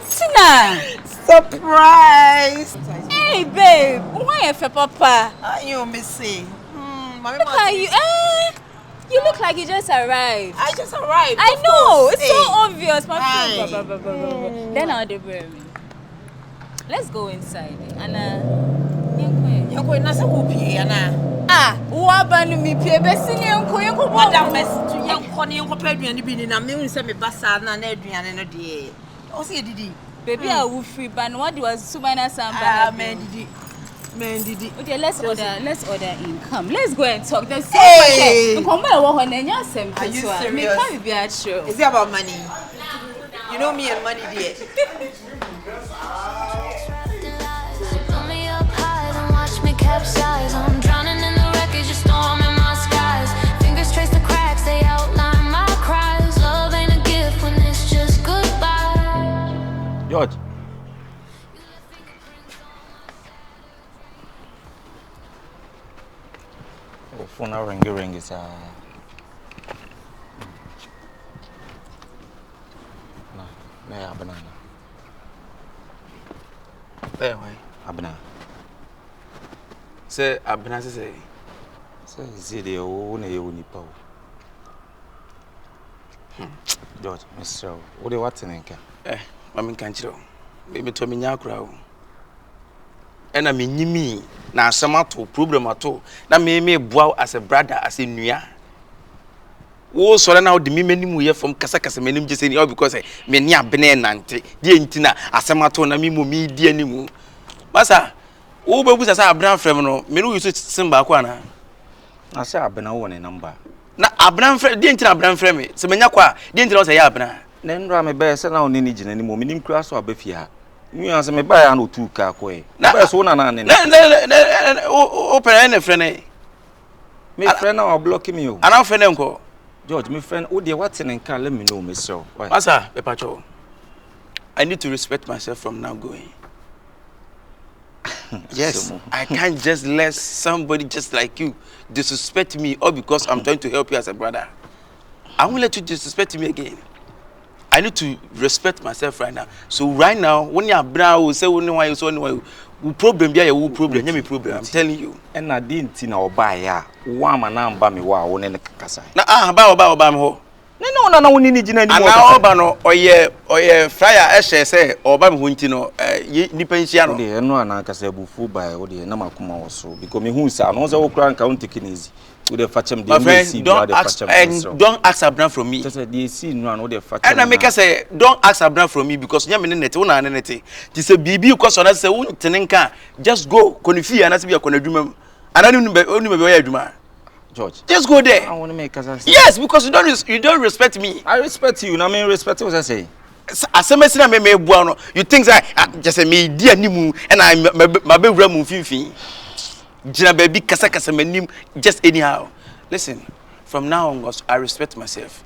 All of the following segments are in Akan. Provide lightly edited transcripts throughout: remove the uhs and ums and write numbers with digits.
Tina. Surprise. Hey, babe. Why for Papa? You missing? Look at you. You look like you just arrived. I just arrived. I know. It's so obvious. My friend. Then I'll do me. Let's go inside. Anna. You're going to say, Anna. Wabanu mi pie besini enko yenko Madam message to young Connie and Copaduan being in a million semi bassa and Adrian and a day. Oh, see, Didi. Baby, I will free ban. What was Subana Samba? Man, Didi. Okay, let's order in. Come, let's go and talk. There's so much. Come on, are you serious? Me can't be at show. Is it about money? You know me and money, dear. Capsize, I'm drowning in the wreckage, a storm in my skies. Fingers trace the cracks, they outline my cries. Love ain't a gift when it's just goodbye. George. Oh, phone ring is no, banana. There, why? Abana. Say, Abana say. Say, the old nipa. George, Mr. What do you want in Mami can't you? Maybe to me, Yakra. And I mean, me, now some problem at all. Now, me bow as a brother, as a new. Oh, so now the many we from Casaca, many just saying, because many are benanti, dear Intina, as a matona, me, dear Nimu. Massa, oh, but was a brown friend, Menu used to send back one. I say, I've been a one number. Now, a brown friend, didn't a brown friend, so Menaqua, didn't say Abna. Then Rammy Bear said, now, Ninja any more, meaning class or Befia. You answer me by an or two car way. Now, that's one and open any friend. My friend are blocking you. And our friend uncle. George, my friend, oh dear, what's in and can't let me know, Miss Sir. Massa, Pepacho, I need to respect myself from now going. Yes, I can't just let somebody just like you disrespect me all because I'm trying to help you as a brother. I won't let you disrespect me again. I need to respect myself right now. So right now, when you're brown, say why problem there, you problem, you problem. I'm telling you. And I didn't know buy ya. One man and bammy wow on the casa. Now, about ho. No, we need any more. Or ye, flyer, say, or bam huntino, Nipensiano. The no one can say bufu by or the Namakuma also. Because me who's an also crown county kinesis. With the fatcham, don't ask Abram from me. Just a DC no one the and I make us say, don't ask Abram from me because you're in it, one and anything. This a BB because on us, Tenenka, just go, Conifi, and as we are going to do, and I don't know, George. Just go there. I want to make us. Yes, because you don't respect me. I respect you. I mean, respect what I say. As a messenger, me buono. You think that just a me dear nimu and I'm my baby ramu fifi. Jina baby kasa menim just anyhow. Listen, from now on, I respect myself.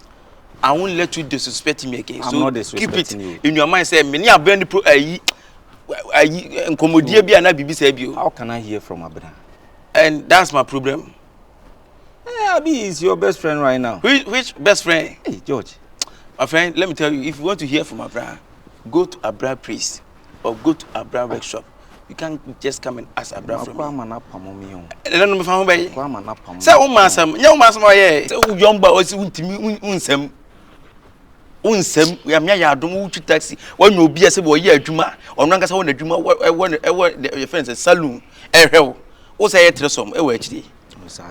I won't let you disrespect me again. I'm not disrespecting keep it you. In your mind. Say, many are burning pro. How can I hear from Abena? And that's my problem. Abi is your best friend right now. Which best friend? Hey, George. My friend, let me tell you, if you want to hear from Abra, go to Abra Priest or go to Abra Workshop. You can't just come and ask Abra from me. Let me find out. Say, Masam, young Masam, young boys, unsem we am ya adom to taxi when you be as a boy here juma or nanga sa wona juma your friends say saloon ehwe wo say tresom e wa chidi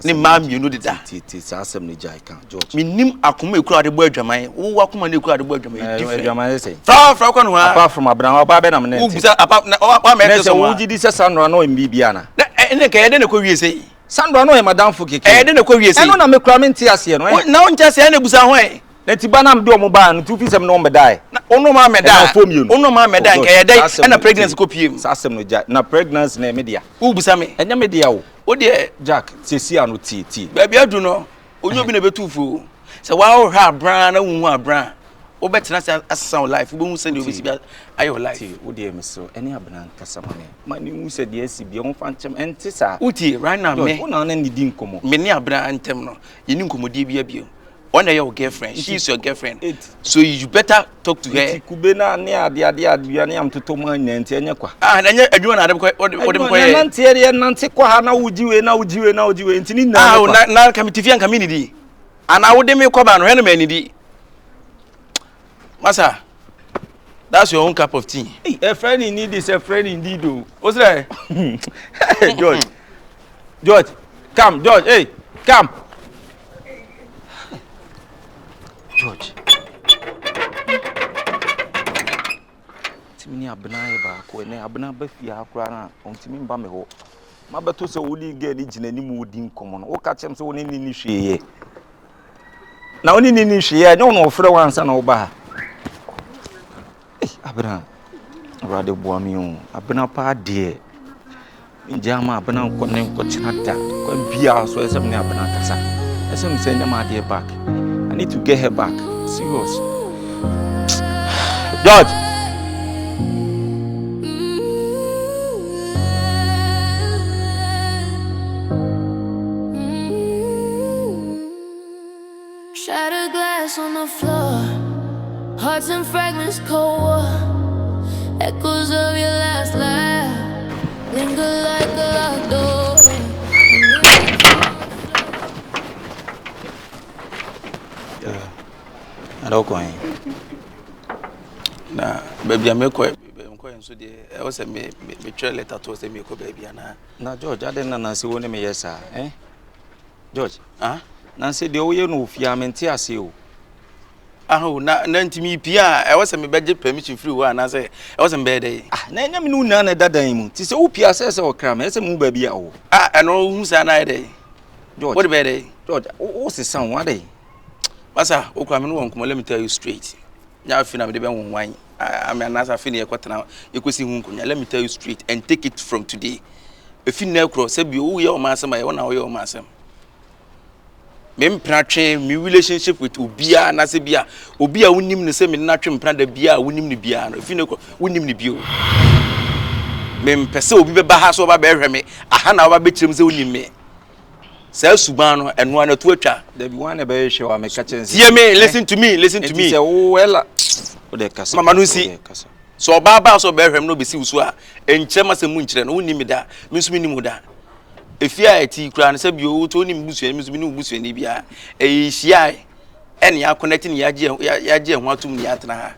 ni mam you know that asem ni jai kan George minim akoma ekura de bo adwaman wo akoma na ekura de bo adwaman adwaman say fra kwa no apart from Abraham oba be na me wo bisa apart na o ma tresom wo gidi se Sandra no mbibia na ene ka yede na ko wie sei Sandra no e madam fo keke yede na ko wie sei eno na me kura me ntia ase no na on tia se na busa ho e Neti banam do mo ba no 257 no medai. Ono ma medai. Ono ma medai nke yedai na pregnancy ko piem. Sa asem no ja na pregnancy na media. Wo busa me. Enya media wo. O de Jack sesi anu ti. Ba bia du no. Onyo bi na betufu. Se wa ho ha bran na wu abran. O betena se asesa life. Wo hu se de obesi bia ayo life. Wo de me so ene abran kasa mane. Mani hu se de asi bia ho fa nchem ente sa. Uti right now me. Wo na na nidi nkomo. Me ni abran antem no. Yini nkomodi bia bio. One day your girlfriend, she's your girlfriend. So you better talk to her. Kubena ne ade aduane am toto man nante enya kwa. Ah, na nya adwuma na ade ko ye. Nante ere nante kwa ha na ujiwe ntini na. Ah, na kamitifi an kamini ana wo de me kwa ba no he no mani di. Masa, that's your own cup of tea. Hey, a friend in need is a friend indeed. What's that? Hey, George, come, George, hey, come. George. Timini abna ba ko ne abna ba fi akura na ontimi mba me ho. Ma beto se woli ge ni jinani mu odi nkomo no. Wo ka chem se woni ni hweye. Na woni ni hweye, nya wona ofre wansa na wo ba. Abna rade boami o abna pa de njama abna ko ne ko chinata ko bia so esem ne abna kasa esem se nyama de back. I need to get her back. Serious. George. Shattered glass on the floor, hearts and fragments, cold war. Echoes of your last laugh linger like a locked door. I don't go in. Nah, baby, I'm going so the I was a me trail letter to say me ko baby ana. Na George, I didn't know say woni me yes sir, eh? George, ah? Na say de wo ye no ofia mente ase o. Ah, na ntimi pia, I was a me budget permission free one na say I was in bed day. Ah, na nya me no na na dadan mu. Ti say wo pia say o kra me say mu ba bia o. Ah, I know who say na day. George. What bed day? George, o se san wa day. Masa, o kwa me no won let me tell you straight. Nya fi na me de be won wan. I mean as I feel e kwatena e kwesi hu nkunya. Let me tell you straight and take it from today. If you na kro say bi o ye o ma asem aye wona o ye o ma asem. Me mpratwe me relationship with obia na se bia obia wonim ne se me na twe mpra da bia wonim ne bia no if you know wonim ne bio me mpese obi be ba ha so ba be hwe me aha na ba be kirem se wonim me sa suban no eno ana to atwa Da bi wan e be hwe wa me ka chense. Hear me, listen to me. Say o wela o de kasa. Mama no si so ba so be hwe no be si usu a enkyema se mu nkire no wonim da me nso nim da efia eti kura na se bi o to ni mbusu ni mbusu ni mbusu ni bia ehia ene ya connect ni ya je ho atum ni atena ha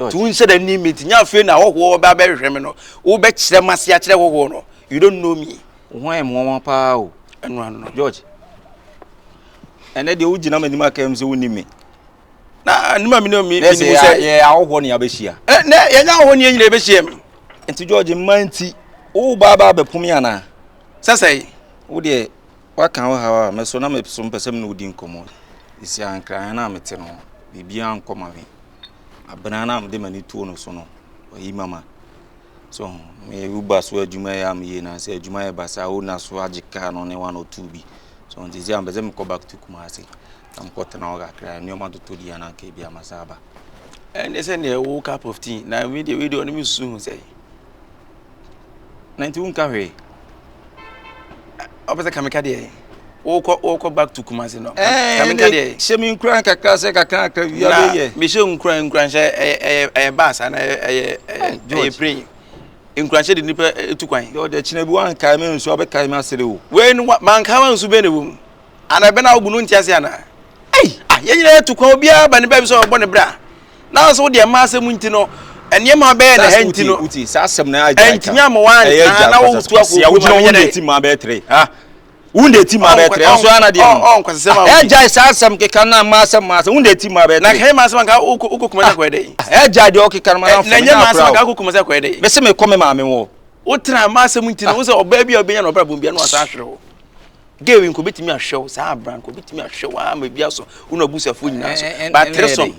tu nse da ni meet nya fe na hoho ba hwe me no wo be kire mase ya kire hoho no you don't know me Ho em wo pa o eno ano no George ene de wo gina manim aka em se woni me na nima me no me ni se ye ahoho ne abehia na ye nya ahoho ne nyina ebehia me enti George manti wo ba be pumi ana sasai wo de waka wo hawa me so na me so mpesem na odi nkomo isi ankran na mete no bibia nkoma me abana na me de mani tuo no so no oyi mama so me uba so adwuma ya me ye na se adwuma ya basa wo na so agika no ne 102 bi so ntizi ambeze me ko back to Kumasi am kwota na oga kra ni o ma to di ana ke bia masaba and say ne wo cup of tea na video no me suhu say 91 ka hwe opese kamika de wo back to Kumasi no kamika de shemi nkran kakra se kakra bia be ye me she nkran she basa na pray nkran she de nipa etukwan yo de china bi wan kai me nso obekai me asere wo we no man ka wan su be ne wo ana be na obu no ntiase ana ye nyina etukwan obi aba ne ba bi so obo ne bra na so de ma asem nti no ene ma be na henti no uti sa asem na aja entinya mo wan na wo tu akọ ya wo de ti ma be 3 ah wunde ti ma be 3 so ana de on kwasese ma eja sa asem ke kana ma asem wunde ti ma be 3 na kai ma asem ka uko kuma kwa dey eja de o ke kana ma na nya ma asem ka uko kuma kwa dey be se me come ma me wo o tra ma asem nti no wo se oba bia obenya no bra bombia no asa ahwere wo gewe nko betimi ahwew sa abran ko betimi ahwew a ma bia so una busafo nyina so ba tresom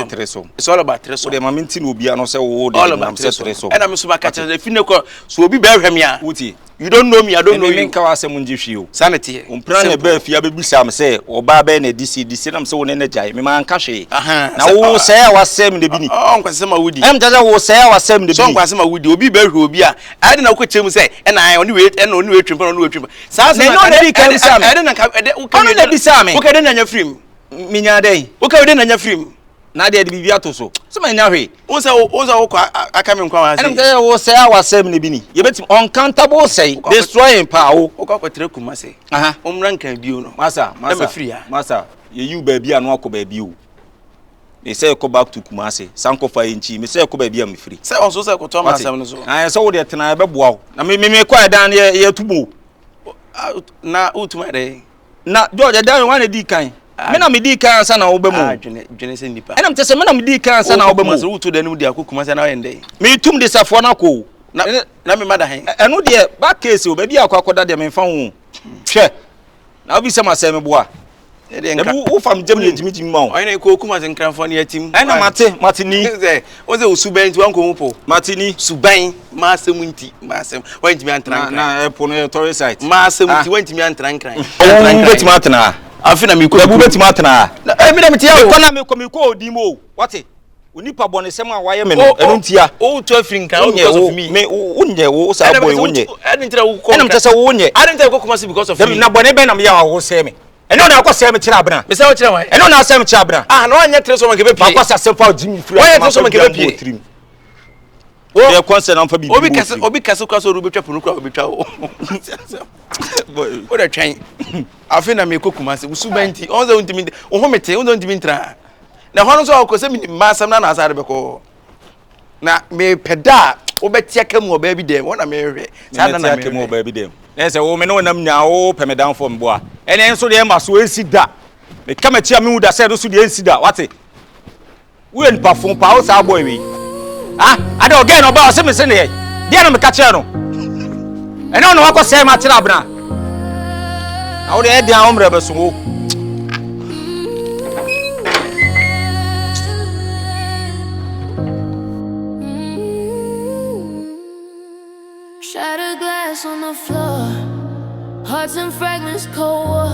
tresom it's all about tresom de ma minti no bia no se wo de nam se tresom ena me so ba ka cha fi ne ko so obi ba hwem ya wuti you don't know me I don't know you menka wa se munji hwi o sanity umpra ne ba fia be bisa am se oba ba na dc nam se wo ne na jai me man ka hwe na wo se wa sem de bi ni on kwase ma wudi em jaja wo se wa sem de bi so kwase ma wudi obi ba hwe obi a ade na ko chem se ena oni we ena oni we twimpa oni we twimpa sa sa na no na bi ka bisa me ade na ka ade o na bisa me o ka de na nya film minya dey wo ka we dey na nya film na dey de bibia to so so manya hwe wo say wo kwa aka me nkwa wa say em dey wo say awasem ne bi ni ye betim uncountable say destroying power wo kwa kwatre kuma say aha omran kan bio no masa masa ye you baby anu akọ baby o me say go back to Kumasi sanko fa enchi me say go baby am free say on so say ko to ma asem no so ah so wo de tena be boa wo na me kwa dan ye tubo na utuma dey na George dan wan di kan me na me di kan sa na wo be mu dwene se nipa enam te se me na me di kan sa na wo be mu so utu dan mu di akokuma sa na wo ndey me tum de safo na ko na me mada hen eno de ba case o baby akwakoda de me fa hu hwe na obi se ma se me boa na wo fam jam ne jimi ma wo oyina ko kuma se nkranfo na yatim ena mate ni o ze osuban ti wan ko mu po mate ni suban ma asem nti ma asem wan timi antran na e po no tourist site ma asem nti wan timi antran kran o betima atena afina mi ko betima atena mi na metia ko na me ko odimo wate onipa bone sem a waye me no eno ntia o to afrin kan because of me me unye wo sa boy unye eni ntira wo ko enam tese wo unye eni ntira ko kuma because of me na bone be na me ya wo se me eno na akọ se me kira abna me se wo kira wan eno na se me kira abna ah na anya tre so man ke be pie akọ sa se fa jimi free why tre so man ke be pie wo de concern na fa bi obi kase kwa so rubetwa punu kwa obetwa o o da twan afina me ko kuma se usubanti onza untimi o homete onza untimi ntra na hono so ko se mi masam na asare be ko na me peda obetia kam o ba bi dem wona me hwe sa na me kam o ba bi dem na se wo me no nam nya wo peme down from boa ene enso de ma so ensi da me kama tia me hu da se do so de ensi da wate wo en pa fon pa o sa boy wi ah ade o gen oba o se me se ne dia na me ka che no ene ono wako se ma tira abna na wo de e dia omre be so wo Shattered glass on the floor, hearts and fragments cold war.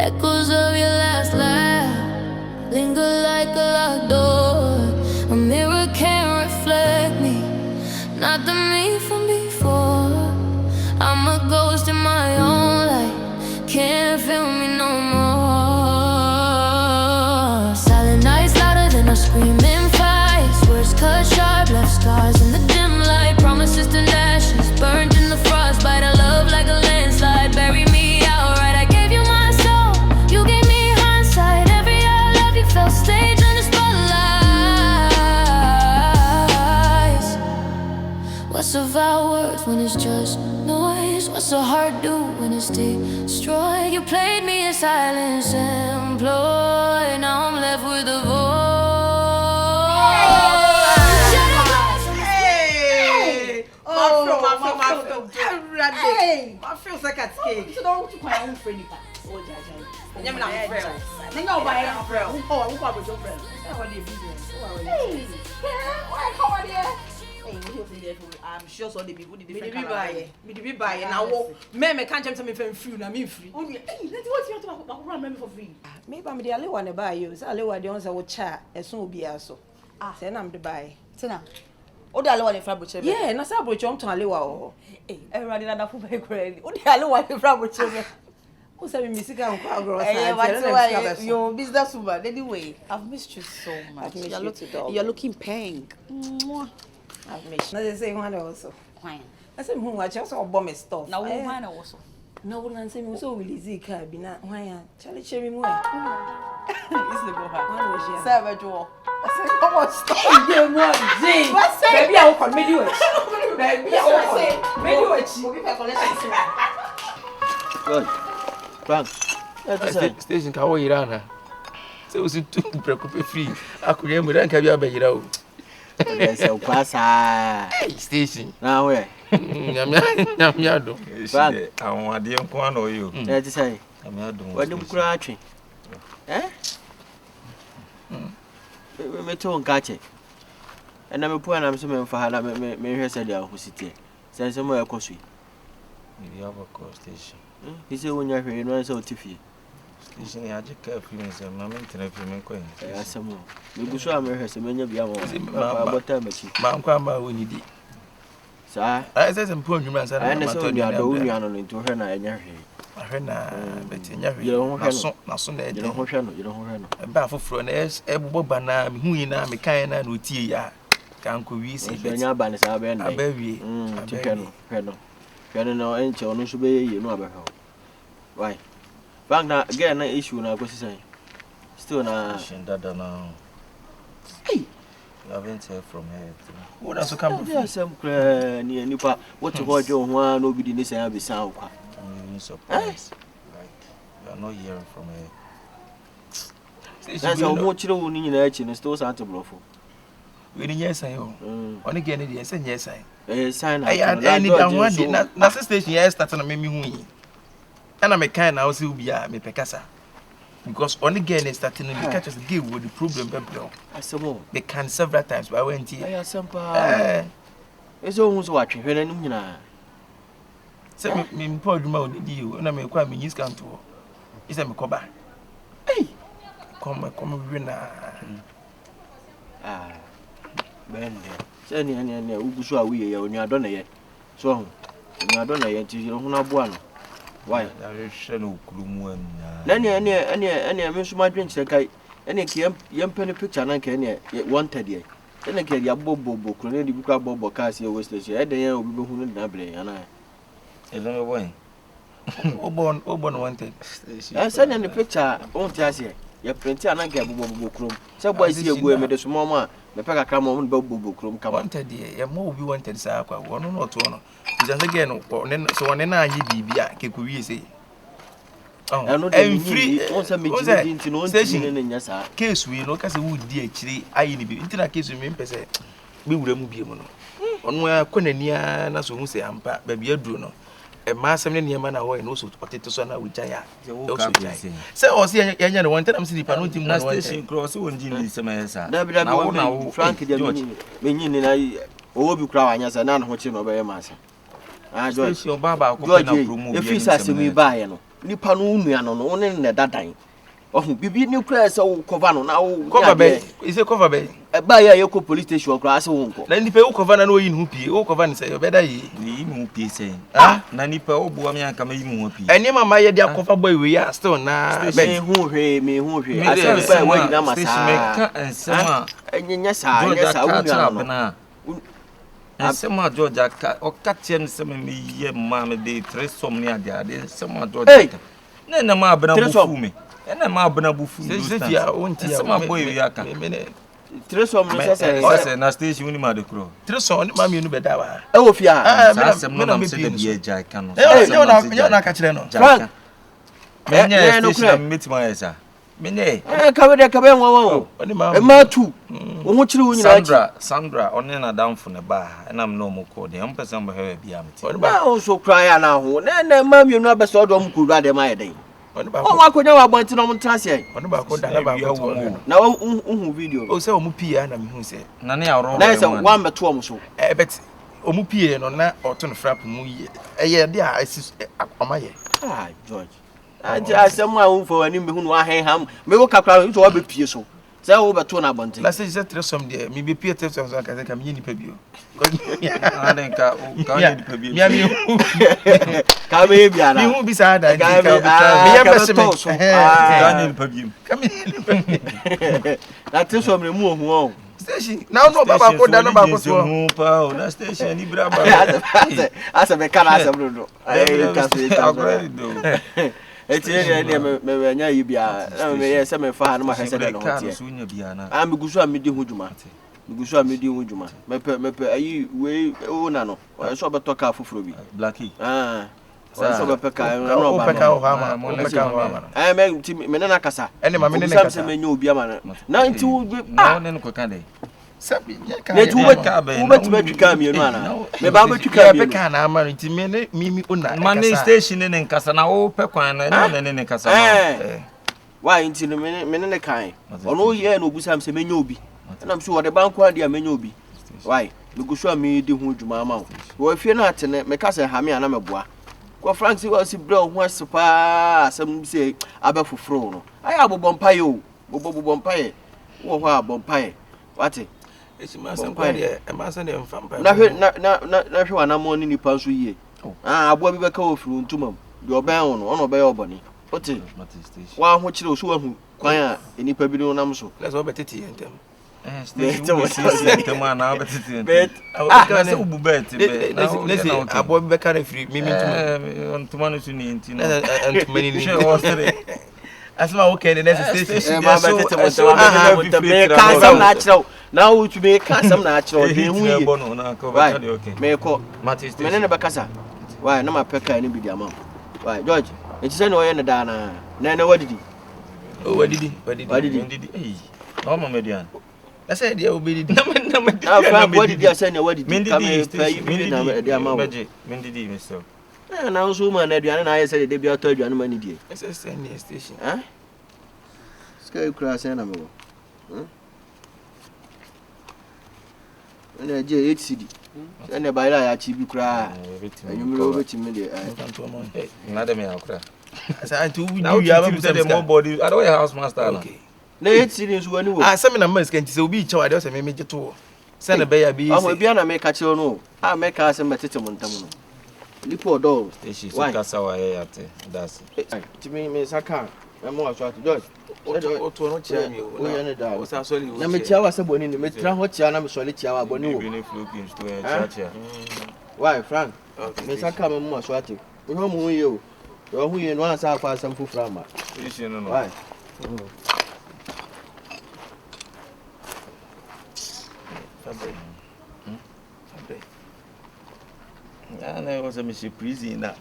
Echoes of your last laugh linger like a locked door. A mirror can't reflect me, not the me from before. I'm a ghost in my own light, can't feel me no more. Silent nights louder than a screaming fights, words cut sharp, left scars in the dim light. Promises to ashes, burned in the frostbite. I love like a landslide, bury me outright. I gave you my soul, you gave me hindsight. Every I love you felt staged under spotlights. What's a vow worth when it's just noise? What's a heart do when it's destroyed? You played me in silence employed. Now I'm left with a voice. Hey, my feels like a cake. So don't you quite own friend. Oh, Jaja. I'm not friend. Then go buy a friend. Oh, I'm going to your friend. That's what they business. Hey, why come on here? I'm sure so the people did the buy. Me buy and I walk. Me can't jump to me for free. I'm free. Oh, hey, let's what you want to run for free. Maybe I'm the only one to buy you. So I live the ones I will chat as soon be also. Then I'm the buy. Tina. O de alewa le fra boche be. Yeah, na sa boche omton alewa o. Everybody na da fu be kweli. O de alewa le fra boche be. Who say me sika nkwa agro sa. Your business woman anyway. I've missed you so much. You're looking pink. I've missed. Na say one also. Fine. I say who watch also bomb stuff. Na wo fine also. Na wo na say me so release car bi na hwan ya. Chale che me mu. Is the go ha. One was here. Say bejo. I say come on stop. Ye mo ji. Baby I will call me do it. Baby I will call. Me do it. We be collection soon. Good. Frank. Station ka wo yira na. Se o si tu preocupe free. Akuye mu dan ka bi abayira o. Yes, o kwasa. Station. Na we. Nyamya do. Frank, awon ade nko ana oyo e ti say. nyamya do. Wadi mkura atwe. Me to nka che. Na me pu na me so me mfa ha na me hwese dia hosite. Sense mo ekosu. We have a call station. He say wonya hwe no say otifie. Station ya je ka fi me say na me tena fi me ko yin. Asemo. Me guso am hwese menya bia mo. Bota machi. Ma nkwa ma woni di. Sa. I say some poor human say I na so dia do nua no nti hwe na enya hwe. ahena betenya hwe You don't na so na you don't know. ba foforo na ebubo ba na me hu ina me kan na na otie ya kan ko wi si bet Nya ba ne sa be ndai. abawie Hwɛ no enche ono so be ye no abɛhwɛ. Why? Bank na get na issue na go sisan. Still na Shindada now. Hey, You haven't heard from her. what else come there's some ni nipa what to hold your one no be the nation be sound kwa. I'm surprised. Like, you are not hearing from her. That's how much you ni nyina achi no still sound to blofo. we ni yes I o oni ge ni dey say yes I Sign I any down one day na station yes start na me hu yi na me kan na o se ubi a me pekasa because oni ge ni start na me catch us give with the problem beblo Asemo. they can several times but I went here Aya sampa. Eso hu so watwe hwe na nim nyina. say me mpo adwuma o di o na me kwa me use count o isa me koba hey come we na Bende. Say ni ugusu a wiye ya onu adọ na ye. So hu. Onu adọ na ye nti hu na boa no. Why? I should know Kulumu and Na ne me so ma dwen kire kai. Ene ke yem pene picture na ke ne wanted ye. Ene ke ya bobo kro ne di bi kwa bobo ka se we station. E den ya obi be hu no na bre ya na. I don't know why. Obon wanted. Send in the picture on Tiasia. You print an anchor bobo chrome. So, boys, you go with the small man. The pack come on bobo chrome. Come on, Wanted ye more we wanted sa kwa one or two no. Just again so one na yi bibia ke ku wi say. Oh, and free once I meet you into no station in Yasa. Case we no case would dear chiri ayi ni bi. Intina case we pese bi wura mu bi mu no. Onu akonania na so hu say ampa ba bi aduro no. E ma asem ne niam na wo no so oteto so na wujaya. Say o say yanya no wanted am see pa no tim na station cross won di ni sema yesa. Na wo Frank dia menyi ni na owo bi kura wanya sa na no ho chi no be masa. Ah George. Station baba ko na promo bi. If you say we buy no. Nipa no nua no no ne ne dadan. Oh bibi ni kura say wo cover no na wo cover be. Is a cover be. E ba ya yeko police station kura say wo nko. Na nipa wo cover na no yin hu pie. Wo cover ni say obeda yi. Ni mu pie say. Ah na nipa obu am yan kama yi mu pie. Eni mama ye dia cover boy we ya still na me hu hwe. Ase ba we na masa. Station me ka ensema. Enya sa wo nua no. Ensema George aka o ka tiem nsema me ye ma me de tresom ni ade ensema George. Na ma abena bu fu me. Na ma abena bu fu. Sefia onti ya. Ensema boy we aka. Tresom no say na station ni ma de kro. Tresom ni ma me nu beda wa. E wo fia. Asem no na se de bi eja ka no. Yo na ka kire no. Frank. Menye station meetima yesa. Menye. Ka we de ka be won. E ma tu. Wo ho kire wo nyina Sandra onne na damfo ne ba na me no mo ko de am pese mbo hewe bia meti. Ba o so kra ya na ho. Na ma mienu abeso odo m kuru ade ma ye den. O wa konya wa bonti no mo transe. Ono ba ko da na ba ko. Na hu video. O say o mu pie na me hu say. Na ne awro. Na say one beto o mo so. Bet o mu pie no na oto no frap mu ye. Eye de a asi akoma ye. Ah George. Asem a wo fo ani me hu no ahenham. Me wo kakra so wa be pie so. Say wo beto na bonti. La say tresom de me be pie tresom so ka say ka me ni pa bio. Aden ka ni pa bio. Me Ka me bia na. Me hu bi sa da Ka me ya pese me. Ka ni pa bio. Ka me Na tresom re mu ohun o. Station now no baba ko da no ba ko so. Pa o na station ni bra ba. Asa be kana asa bro. Ai ka se ta. Eti ne me nya yi bia na me ye se me fa na ma hese de no tie. Ah me gusu a me di hu djuma. Me gusu a me di hu djuma. Me ayi we o na no. O so be to ka foforo bi. Blacky. Ah. So be peka no ba. Peka o ha ma. Peka o ha ma. Eh me nti me na kasa. Ene ma me ne kasa. Se me nya obi ama na nti na ne ko kan de. Sabi ne tu we twika mi no ana me ba twika mi peka na ama nti me ne mimi una man station ne nkasa na wo pe kwan na ne ne nkasa na why nti me ne kan ono ye na obusam se menya obi na am so wo de banko ade a menya obi why me go so me di hu djuma ama wo afie na atene me kasa ha me ana meboa ko Frank si wa si bro ho asepa asem se aba foforo no aya abobompa o bobompa ye wo ho abompa ye wate esi ma san kwa de e ma san de mfampa na hwe na hwe wana mo ni nipa so yie ah abo bi be ka ofuru ntumam the oban on obey obony. What is one which was one who any pebble on so. Let's all bet it in them. Bet I bought back a free me on to manage to need and many as my okay, the next station. Natural. Now to make some natural. May call Mattis, Menena Bacasa. Why, no, my pecker, any be the amount. Why, George, it's an oil and a dana. Nana, what did he? Oh, what did he? What did he? Oh, my median. I said, there will be what did you send? What did the amount? Mendy, Mr. And I was woman, and I said, they be out to money, dear. It's a station. Eh? Scale class animal. And I did 8 city. And I buy that chibi cry. And you move over to me. Another me, I'll cry. I told you, you have more body. I don't have house master. Okay. No 8 cities when you are. Some of them can be child, I may make it too. Send a bay be. I will be on a make a chill no. I make us a metatamon. Lipo dog. She's like a sour at that's it. To me, Miss Haka. I'm more trying to dodge. Let me tell us about in the Metra Hotel. I'm sorry, Chiawa Bonu. Why, Frank? Miss Haka, I'm more swatting. We home who you. You're who you know, so far some food from. Why? I was a Mr. Prison now.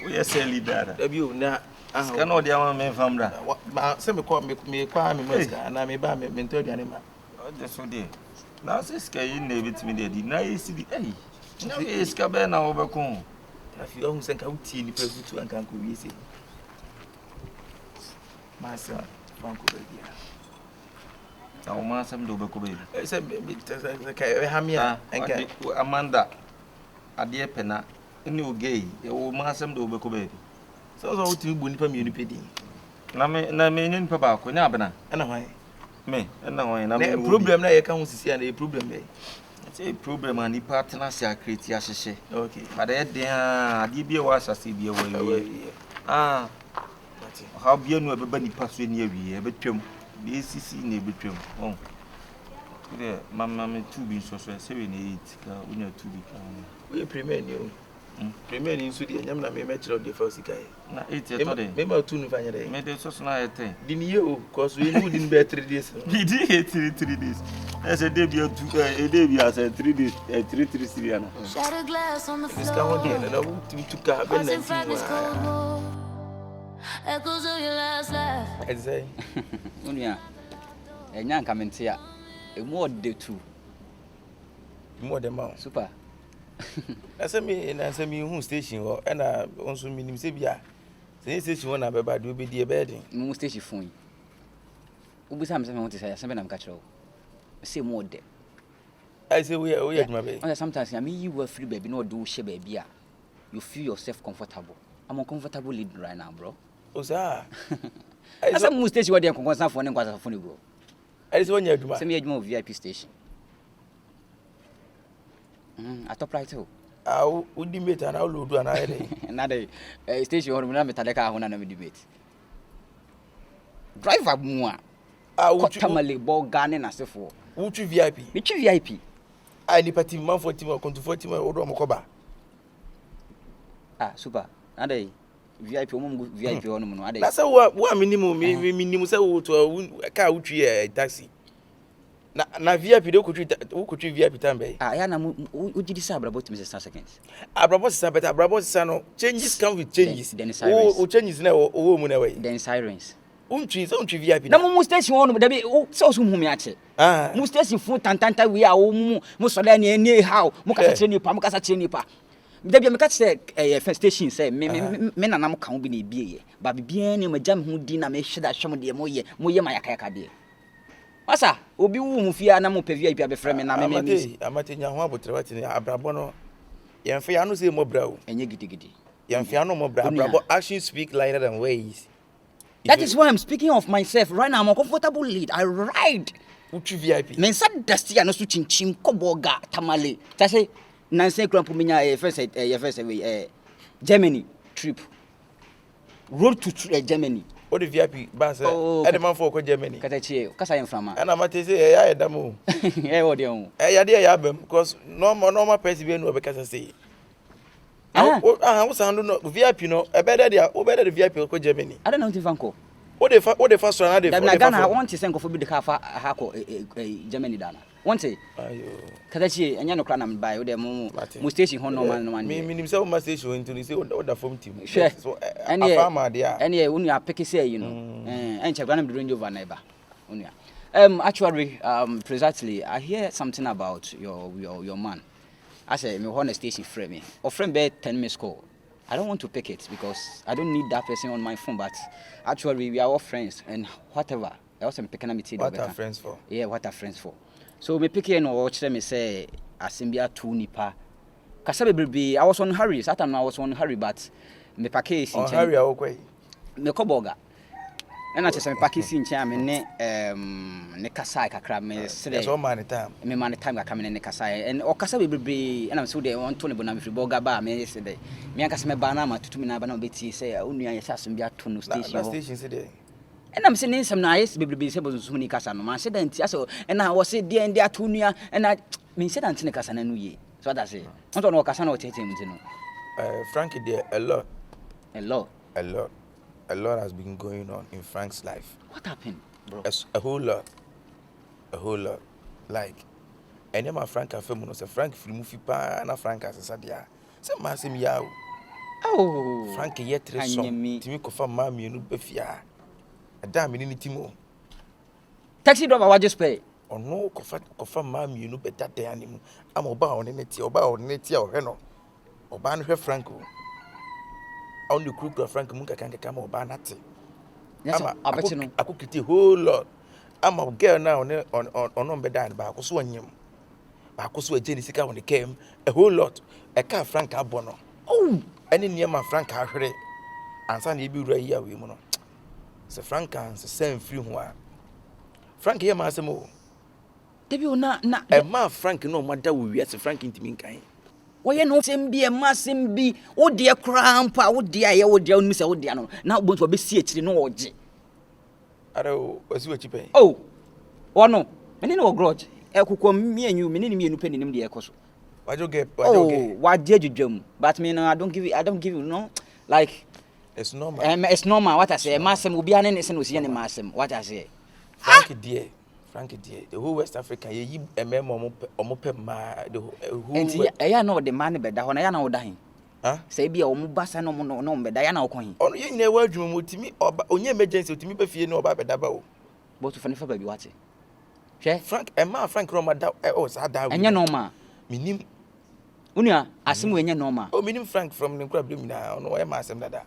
We are selling that. You now. Cannot the man from that. Some call me, and I may buy me mentor the animal. Just so dear. Now, this guy in Navy to me, they deny city. Hey, no, it's Cabana overcome. If you don't think out tea, the person and can't be easy. My son, Franco. Our master, Dobaco. I said, Hamia and Amanda. A dear penna, a new gay, a old master Dobaco baby. So, to win from Unipedi. Namin Papa, Nabana, and I may, and now I am a problem. I can't see a problem. It's a problem, and the partners are creating as okay. But at the DB was a CB away. Ah, how be you ever been passing near me, a bedroom, the ACC in a bedroom. Oh, there, Mamma, 2 being so 7, 8, we know 2 become. We premium you. Remain in Sweden, I'm not a match of the first guy. Not 8 years. Maybe 2 November. Made it so night. Didn't you? Because we wouldn't bear 3 days. We did 3 days. As a debut, a debut as a 3 days, a 3 Syrian. Shattered glass on the floor. This come again, and I want to car. Echoes of your last laugh. I say, Unia, a young coming here, a more day too. More than mouth. Super. I said me and I said me who station or and I also mean him say bia. Say station one about do be the bedding. No station phone. Ubu sam say want to say something am catch. Say more day. I say we are my baby. Sometimes I mean you were free baby no do share baby. You feel yourself comfortable. I'm uncomfortable lead right now, bro. Oh sir. I said most station where they concern for and phone bro. I just want you to say me a VIP station. I top right too. I would debate and I'll do another day. Another station or Metallica when I debate. Drive up more. I would tamale ball gun and as for. Would you VIP? Which VIP? I need party man for team or come to 40 or Mokoba. Ah, super. Ade VIP VIP on no ade. That's what minimum say to a car which a taxi. Na VIP do could VIP time. Ah, ya na u gidi sa abrabo to Mr. Seconds. Abrabo sa but abrabo sa no changes come with changes. Then sirens. O changes na o mu na way. Then sirens. Untwi VIP. Na mu station on da be so so hu me ache. Ah. Mu station fu tantanta we a o mu so da na eni how mu kasa kire nipa mu kasa kire nipa. Da bia me ka say first station say me na nam kan bi na ebie ba bia ne magam hu di na me hweda hwem de mo ye ma yakaya de. Masa obi wu mu fia na mo pe VIP abefre me na me amatenya ho abotre wati abrabo no yemfa ya no say mo brawo enye gidigidi yemfa ya no mo bra abrabo action speak louder than words. That is why I'm speaking of myself right now. I'm a comfortable lead. I ride uchi VIP men sa dusty and so chinchim koboga tamale ta say nanse krampo menya first Germany trip road to Germany. What the VIP bus? The man for Germany. Katachi, Kasa Inframa. And I'm at to say, I damo. Eh, what you? Eh, dear Yabem, because normal person no because I say. I was under VIP, no, a better the VIP for Germany. I don't know if Vanco. What the first one? I want to send for the car for Hako, Germany Dana. Want to Katachi and Yanokranam by the station Hono. Me himself must station into the phone team. Sure. So, any farmer, dear. And yeah, when you are picking, you know, and Chaganam during your neighbor. Actually, precisely, I hear something about your man. I say, me want a station frame me. Or friend bed 10 minutes call. I don't want to pick it because I don't need that person on my phone. But actually, we are all friends and whatever. I also picking up me. What are friends for? Yeah, what are friends for? So me pick and watch them. Me say, Asimbia 2 nipa. Kasabe baby, I was on hurry. Saturday I was on hurry, but me package. On hurry, okay. Me koboga. And I just me package in chair. Me ne kasai kakra me say. That's all man time. Me man time kakra me ne kasai. And o kasabe baby, and I'm so they want to ne bona me free boga ba me say dey. Me anka se me bana ma tutu me na bana beti say onua ye Asimbia 2 no station. Na station say dey. And I'm saying some nice baby say bozo sumuni kasa no man say then so and I was say there and there to nua and I me say that kasa na no ye. So what I say. I don't know kasa na o tete me no. Frankie there a lot has been going on in Frank's life. What happened, bro? A whole lot. Like and my Frank afa mu no say Frank film fi pa na Frank asesa dia. Say masem ya o. Oh. Frank ye tre so. Timi ko fa ma mienu ba fia. Ada me ni timo. Taxi driver wa just pay. Ono ko fa ma mienu be dada animu. Ama oba one neti ohwe no. Oba no hwe Frank o. On the crook Frank mun kan kama oba nate. Yes, abeti no. Akukiti whole lot. I'm a girl now on be dan ba akoso anyem. Ba akoso ageni sika when they came a whole lot. E ka Frank abono. Oh, any near my Frank ahwere. Ansa na ebi wura yi awe mu no. Se Frank an se same free ho a. Frank here ma asemo. Debi na e ma Frank no mada wo wi se Frank ntimi nkan. Woye no sem bi e ma sem bi wo de krampa wo de aye wo de onu se wo de no na bo to be si akiri no oje. Ara o osi wa chipe. Oh. Wono, me no grudge. E kokko me anyu me ni enu pe ni nim de e koso. Wajoge. Oh, wa de adwudwam. But me no I don't give you no like it's normal. It's normal what I say. Ma sem obi ane ne se no si ne ma sem what I say. Frank dear. The whole West Africa, ye omope ma the who. And ya no the man be da ho na ya na wo da hin. Huh? Say bia omo basa no no be da ya na wo kon hin. Ono ye na wa adwuma motimi oba onye emergency otimi ba fie no oba be da ba o. But to fanifa ba bi wate. Hwe Frank Frank Roma da sa da. Enye normal. Minim. Unia asem enye normal. O minim Frank from ne kura blem na ono wa ma asem dada.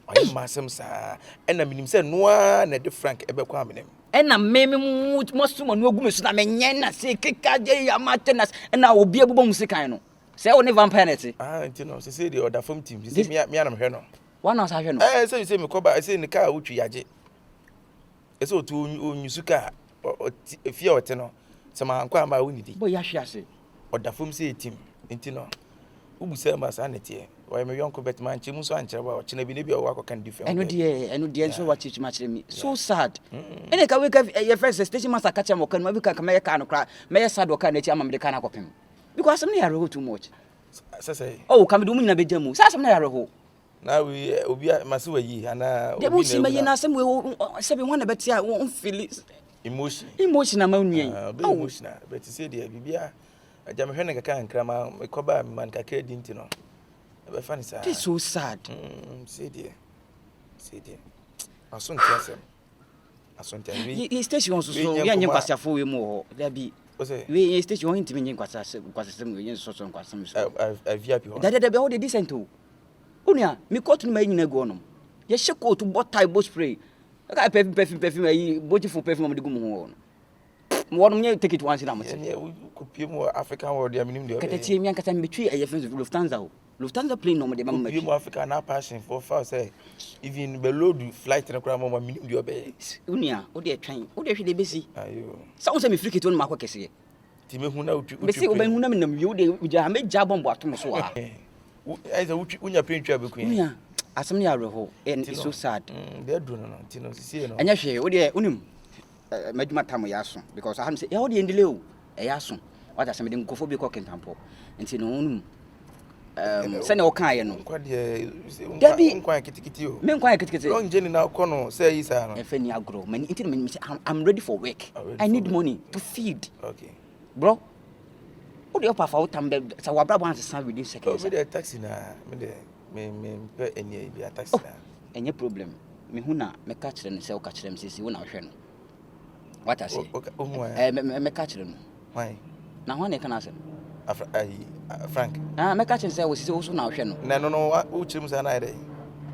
Oye ma asem sa. Ena minim se noa na de Frank ebe kwa menem. Ena meme mo no ogu mesu na menye na se keka je ya matenas ena obi abubo musikan no se o ne vampire net ntino se say the other form team se me anam hwe no one house hwe no say me koba say ne ka wutwi yaje se o tu onyusuka fie ote no se ma anko ama wonidi bo ya hwe ase other form say team ntino ubusa ma sa netie why me yonko betman chimu so anche ba ochina bi ne bi o wakokan different eno die so what teach match me so sad ene ka we ka your first station master catch am okan ma bi ka me ka no kra me sad okan na chi am me ka na kopem because am na yare too much say oh ka me do mu nyina bejamu sa am na yare ho na we obi maso wa yi ana obi na we me na asem we se be wan na betia won feel emotion ma nua emotional but say there bibia ajame hwe ne kaka nkrama me koba man kaka di ntino ebe fani sa this so sad say there asontiasem you station so we anye kwasafo we mu ho da bi we station ho ntimi anye kwasasem we anye so kwasasem so VIP ho da be ho de decent o unia mi coat no ma nyina go no ye she coat bot tie bot spray ka perfume ayi beautiful perfume de gumu ho no mo no nye take it once na mo se ko pie mo African world ya minim de o kata tie mi ankata mbetwi aye fence Lufthansa plane no mo de ma ma mo Africa na passion for say even below the flight na kura mo minim de obe unia o de atwan o de hwe de besi ayo sa wo se me free kit won ma kwa kese ti me hu na utwi besi o ba hu na me nam yo de uja me ja bombo atom so ha aiza unya pentwa be kun unia asem ne areho and it's so sad they do no tino see no anya hwe wo de unim madwuma tam ya so because I have say wo de ndile o ya so what asem de nkofo bi ko kentampo nti no unim se ne o kan ye no kwa de nkwa kitikiti o me nkwa kitikiti long journey na ko no say isa no e fa ni agro man nti me say I'm ready for work I need money to feed okay bro what the upper for tam say wa bra want to stand within seconds me the taxi na me the me pe eni bi taxi na any problem me hu na me ka kire no say o ka kire me sisi wo na hwe no what I say me ka kire no why na ho na kana say Frank me ka kire say wo sisi wo so na hwe no na no wo kire mu say na ide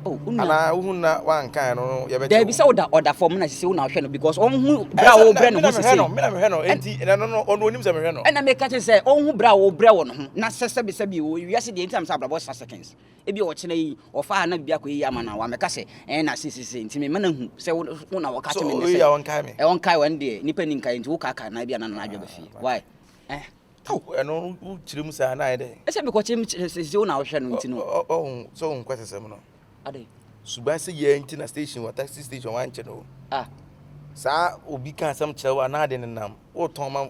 oh ana wo na wan kan no ye be there be say order form na sisi wo na hwe no because on hu bra wo bre no ho sisi me na me hwe no enti no on onim say me hwe no na me ka kire say on hu bra wo bre wo no ho na sese bi wo wiase de enti am say abrabo seconds ebi o kire yi ofa na bia ko yi ama na wa me ka say na sisi enti me na hu say wo na wo ka kire me say so won kai me won kai wan de nipa nin kai enti wo ka na bia na adwo be fi why eno wo kire mu say na ide e say me ko kire sisi wo na wo hwe no enti no so won kwasesem no ade suba se ye nti na station wa taxi station wan che no sa obi kan sam chewa na ade nenam wo ton ma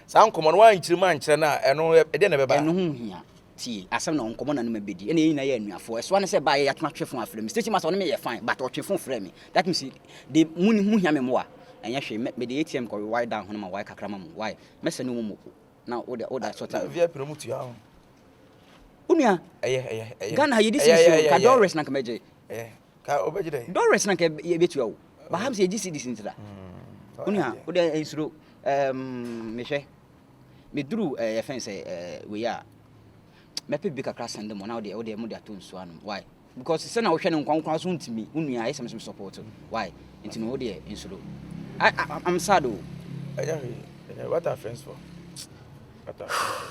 sa nkomo no wan kire man kire na eno e de na be ba eno hu hia ti asem na nkomo na me bedi ene yin na ye anuafo eso ne say ba ye atwa twefo afre me station master no me ye fine but o twefo frɛ me that means the muni hu hia me mo a enya hwe me de ATM ko wide down hono ma wide kakra ma mo why me se no mo na oda sort of via promote ya unia Ghana ye this is ka Doris na kameje ka obeje dey Doris na ka ye betu o ba ham se ye GC this intida unia oda ensuro me hwe me duru ye fence we ya me pe bi kakra send mo na oda mo da to nso anu why because se na wo hwe ne nkwankwa so ntimi unia ye sem support why nti no oda ensuro I'm sad o what are friends for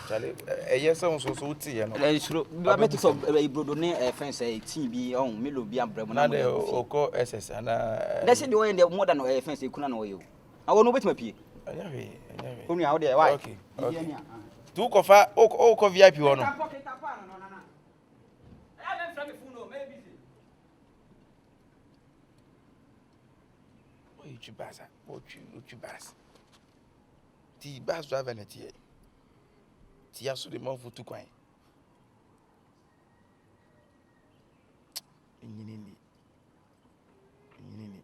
Charlie, yes, so uti ya no. Sure, ba meti so ibrodo ne fence team bi on melo bi ambremo na de oko SS na. That's the way the more than fence kuna na oyo. Awo no betima pie. Anya we. Onu a wo de why? Okay. Tu ko fa o VIP wo no. Chibasa, chibasa. Ti bus driver na tie. Ti aso de man futu kwan. Nyinini,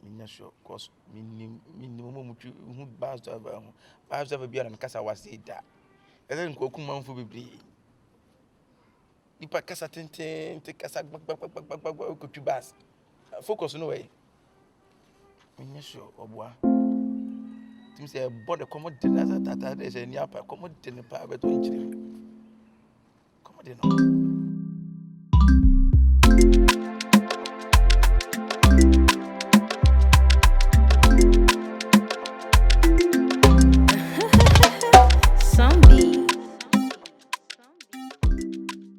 minya sure cause minimum mu bus driver bia na mekasa wase da. Eze nkoku man fu bibri. Ipa kasa tenten te kasa gbag ko tubas. Focus no way. Minya sure obwa. Tim say body commode na tata dey say ni apa commode ne pa be to nchiri. Commode no.